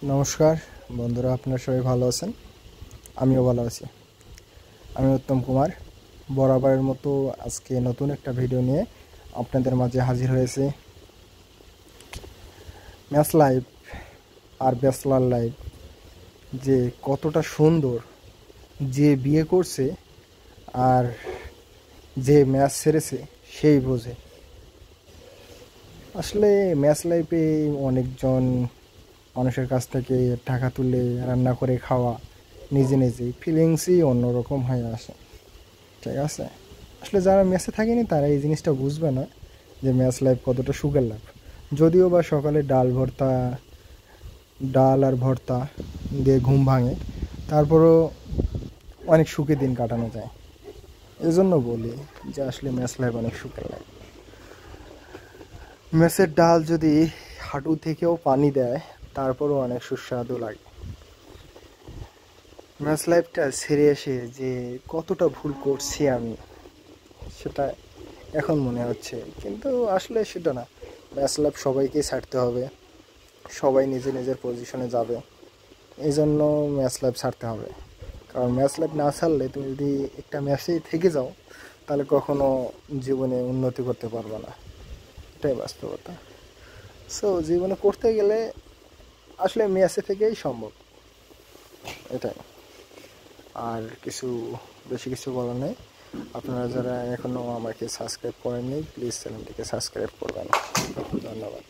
নমস্কার বন্ধুরা, আপনারা সবাই ভালো আছেন? আমিও ভালো আছি। আমি উত্তম কুমার। বরাবরের মতো আজকে নতুন একটা ভিডিও নিয়ে আপনাদের মাঝে হাজির হয়েছে। ম্যাচ লাইফ আর ব্যাচলার লাইফ যে কতটা সুন্দর, যে বিয়ে করছে আর যে ম্যাচ ছেড়েছে সেই বোঝে। আসলে ম্যাচ লাইফে অনেকজন মানুষের কাছ থেকে টাকা তুলে রান্না করে খাওয়া, নিজে নিজেই ফিলিংসই অন্যরকম হয়ে আসে। ঠিক আছে, আসলে যারা মেসে থাকেনি তারা এই জিনিসটা বুঝবে না যে ম্যাচ লাইফ কতটা সুখের লাইফ। যদিও বা সকালে ডাল আর ভর্তা দিয়ে ঘুম ভাঙে, তারপরও অনেক সুখে দিন কাটানো যায়। এজন্য বলি যে আসলে ম্যাচ লাইফ অনেক সুখের লাইফ। ম্যাচের ডাল যদি হাঁটু থেকেও পানি দেয় তারপরও অনেক সুস্বাদু লাগে। ম্যাচ লাইফটা ছেড়ে এসে যে কতটা ভুল করছি আমি, সেটা এখন মনে হচ্ছে। কিন্তু আসলে সেটা না, ম্যাচ লাইফ সবাইকেই ছাড়তে হবে, সবাই নিজে নিজের পজিশনে যাবে। এই জন্য ম্যাচ লাইফ ছাড়তে হবে। কারণ ম্যাচ লাইফ না ছাড়লে তুমি যদি একটা ম্যাচেই থেকে যাও তাহলে কখনো জীবনে উন্নতি করতে পারবে না। এটাই বাস্তবতা। সো জীবনে করতে গেলে আসলে ম্যাচে থেকেই সম্ভব, এটাই। আর বেশি কিছু বলার নেই। আপনারা যারা এখনও আমাকে সাবস্ক্রাইব করেননি, প্লিজ চ্যানেলটিকে সাবস্ক্রাইব করবেন। ধন্যবাদ।